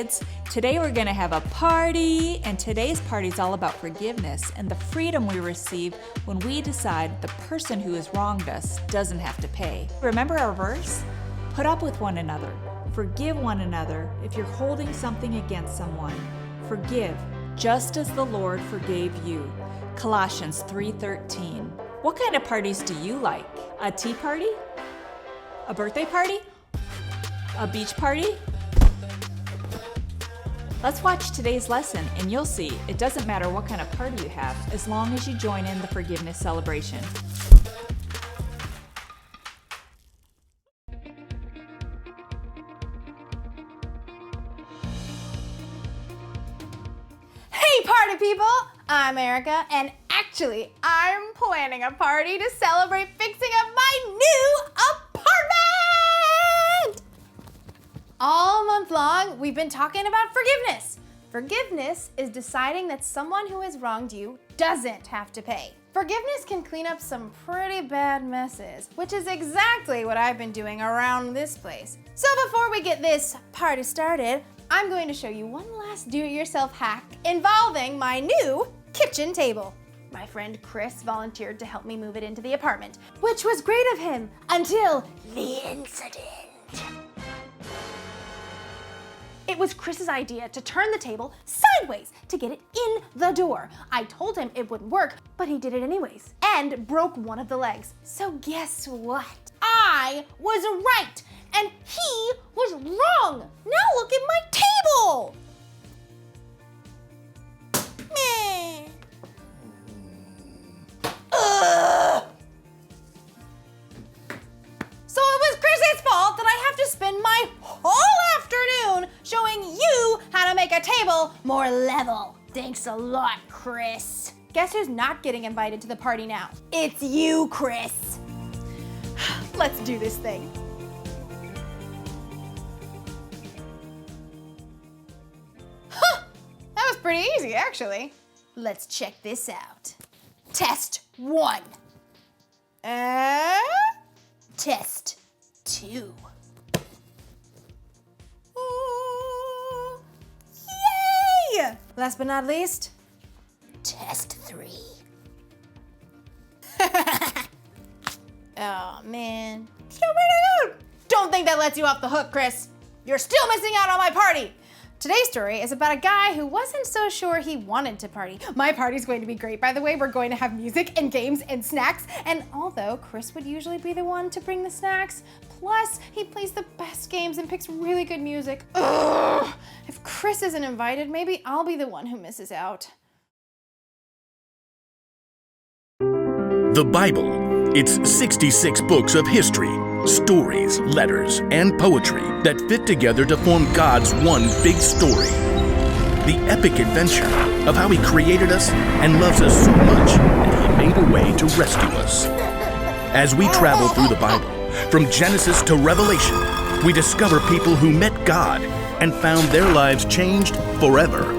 kids. Today we're going to have a party, and today's party is all about forgiveness and the freedom we receive when we decide the person who has wronged us doesn't have to pay. Remember our verse? Put up with one another. Forgive one another if you're holding something against someone. Forgive, just as the Lord forgave you. Colossians 3:13. What kind of parties do you like? A tea party? A birthday party? A beach party? Let's watch today's lesson and you'll see it doesn't matter what kind of party you have as long as you join in the forgiveness celebration. Hey party people! I'm Erica, and actually I'm planning a party to celebrate fixing up my new apartment! All month long, we've been talking about forgiveness. Forgiveness is deciding that someone who has wronged you doesn't have to pay. Forgiveness can clean up some pretty bad messes, which is exactly what I've been doing around this place. So before we get this party started, I'm going to show you one last do-it-yourself hack involving my new kitchen table. My friend Chris volunteered to help me move it into the apartment, which was great of him until the incident. It was Chris's idea to turn the table sideways to get it in the door. I told him it wouldn't work, but he did it anyways and broke one of the legs. So guess what? I was right and he was wrong. Now look at my table. Meh. Ugh. So it was Chris's fault that I have to spend my whole afternoon showing you how to make a table more level. Thanks a lot, Chris. Guess who's not getting invited to the party now? It's you, Chris. Let's do this thing. Huh, that was pretty easy, actually. Let's check this out. Test 1. Test 2. Ooh, yay! Last but not least, test 3. Oh man, so pretty good. Don't think that lets you off the hook, Chris. You're still missing out on my party. Today's story is about a guy who wasn't so sure he wanted to party. My party's going to be great, by the way. We're going to have music and games and snacks. And although Chris would usually be the one to bring the snacks, plus he plays the best games and picks really good music. Ugh! If Chris isn't invited, maybe I'll be the one who misses out. The Bible. It's 66 books of history, stories, letters, and poetry that fit together to form God's one big story. The epic adventure of how He created us and loves us so much that He made a way to rescue us. As we travel through the Bible, from Genesis to Revelation, we discover people who met God and found their lives changed forever.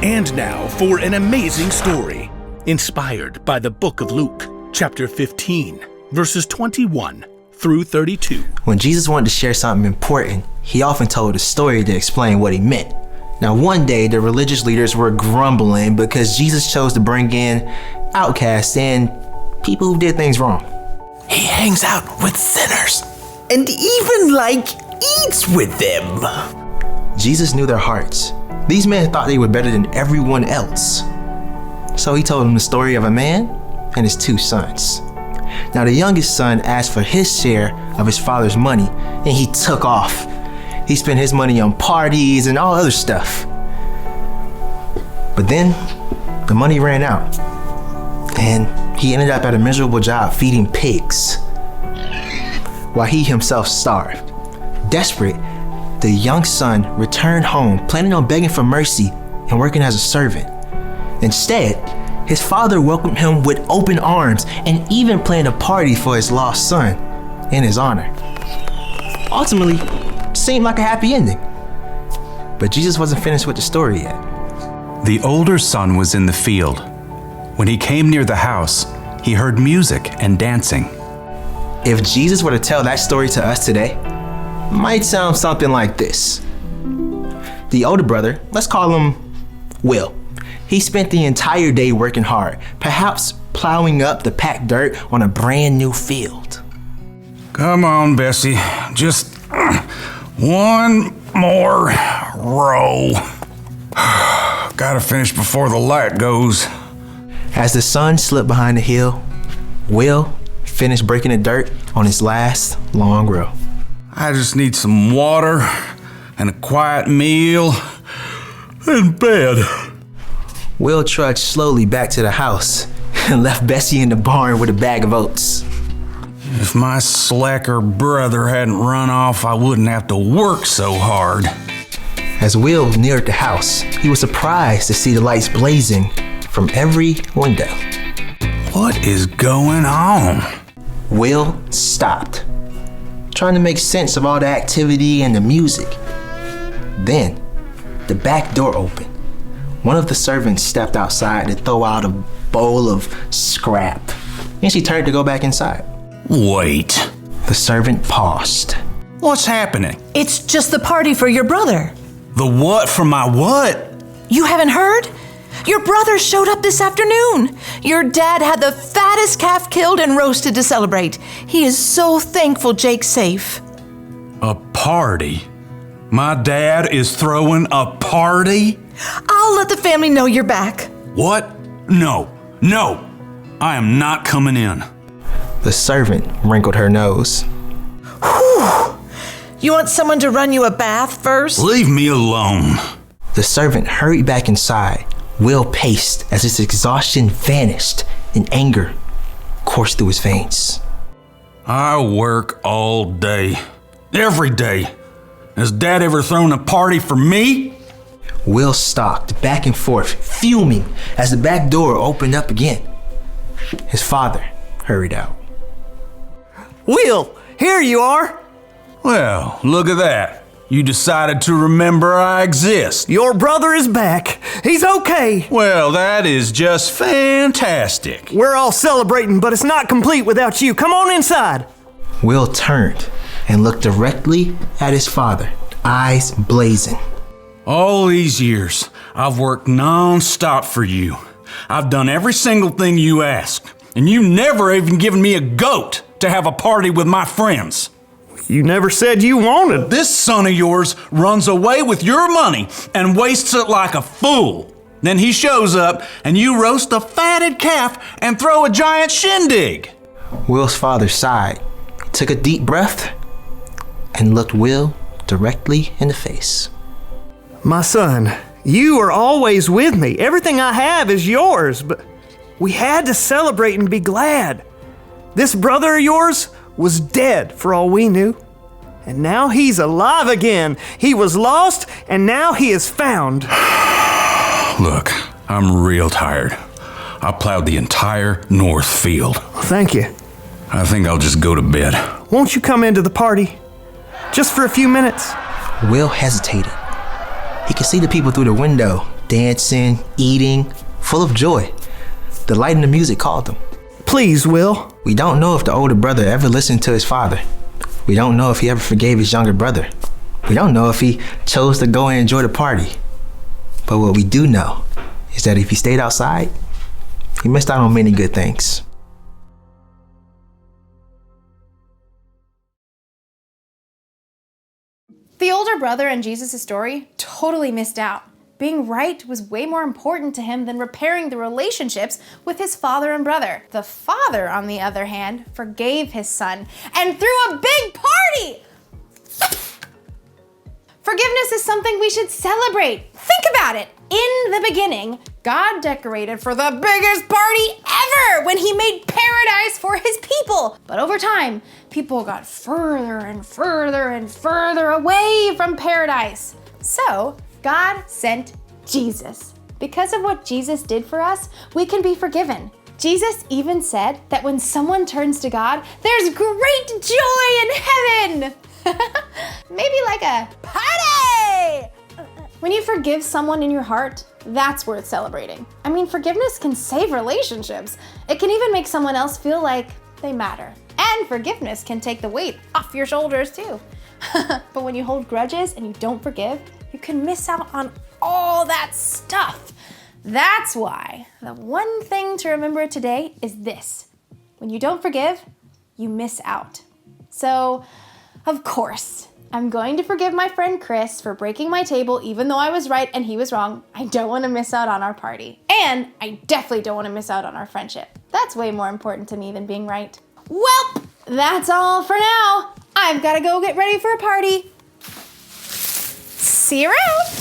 And now for an amazing story, inspired by the book of Luke. Chapter 15, verses 21 through 32. When Jesus wanted to share something important, he often told a story to explain what he meant. Now one day, the religious leaders were grumbling because Jesus chose to bring in outcasts and people who did things wrong. He hangs out with sinners and even, eats with them. Jesus knew their hearts. These men thought they were better than everyone else. So he told them the story of a man and his 2 sons. Now the youngest son asked for his share of his father's money and he took off. He spent his money on parties and all other stuff. But then the money ran out and he ended up at a miserable job feeding pigs while he himself starved. Desperate, the young son returned home planning on begging for mercy and working as a servant. Instead, his father welcomed him with open arms and even planned a party for his lost son in his honor. Ultimately, seemed like a happy ending. But Jesus wasn't finished with the story yet. The older son was in the field. When he came near the house, he heard music and dancing. If Jesus were to tell that story to us today, it might sound something like this. The older brother, let's call him Will. He spent the entire day working hard, perhaps plowing up the packed dirt on a brand new field. Come on, Bessie. Just one more row. Gotta finish before the light goes. As the sun slipped behind the hill, Will finished breaking the dirt on his last long row. I just need some water and a quiet meal and bed. Will trudged slowly back to the house and left Bessie in the barn with a bag of oats. If my slacker brother hadn't run off, I wouldn't have to work so hard. As Will neared the house, he was surprised to see the lights blazing from every window. What is going on? Will stopped, trying to make sense of all the activity and the music. Then, the back door opened. One of the servants stepped outside to throw out a bowl of scrap, and she turned to go back inside. Wait. The servant paused. What's happening? It's just the party for your brother. The what for my what? You haven't heard? Your brother showed up this afternoon. Your dad had the fattest calf killed and roasted to celebrate. He is so thankful Jake's safe. A party? My dad is throwing a party? I'll let the family know you're back. What? No. I am not coming in. The servant wrinkled her nose. Whew. You want someone to run you a bath first? Leave me alone. The servant hurried back inside. Will paced as his exhaustion vanished and anger coursed through his veins. I work all day. Every day. Has Dad ever thrown a party for me? Will stalked back and forth, fuming as the back door opened up again. His father hurried out. Will, here you are. Well, look at that. You decided to remember I exist. Your brother is back. He's okay. Well, that is just fantastic. We're all celebrating, but it's not complete without you. Come on inside. Will turned and looked directly at his father, eyes blazing. All these years, I've worked non-stop for you. I've done every single thing you asked, and you never even given me a goat to have a party with my friends. You never said you wanted. This son of yours runs away with your money and wastes it like a fool. Then he shows up and you roast a fatted calf and throw a giant shindig. Will's father sighed, took a deep breath, and looked Will directly in the face. My son, you are always with me. Everything I have is yours, but we had to celebrate and be glad. This brother of yours was dead for all we knew. And now he's alive again. He was lost and now he is found. Look, I'm real tired. I plowed the entire north field. Thank you. I think I'll just go to bed. Won't you come into the party? Just for a few minutes. Will hesitated. He could see the people through the window, dancing, eating, full of joy. The light and the music called them. Please, Will. We don't know if the older brother ever listened to his father. We don't know if he ever forgave his younger brother. We don't know if he chose to go and enjoy the party. But what we do know is that if he stayed outside, he missed out on many good things. The older brother in Jesus' story totally missed out. Being right was way more important to him than repairing the relationships with his father and brother. The father, on the other hand, forgave his son and threw a big party! Forgiveness is something we should celebrate. Think about it. In the beginning, God decorated for the biggest party ever when he made paradise for his people. But over time, people got further and further and further away from paradise. So, God sent Jesus. Because of what Jesus did for us, we can be forgiven. Jesus even said that when someone turns to God, there's great joy in heaven. Maybe like a party! When you forgive someone in your heart, that's worth celebrating. I mean, forgiveness can save relationships. It can even make someone else feel like they matter. And forgiveness can take the weight off your shoulders too. But when you hold grudges and you don't forgive, you can miss out on all that stuff. That's why the one thing to remember today is this. When you don't forgive, you miss out. So, of course, I'm going to forgive my friend Chris for breaking my table even though I was right and he was wrong. I don't want to miss out on our party. And I definitely don't want to miss out on our friendship. That's way more important to me than being right. Well, that's all for now. I've got to go get ready for a party. See you around.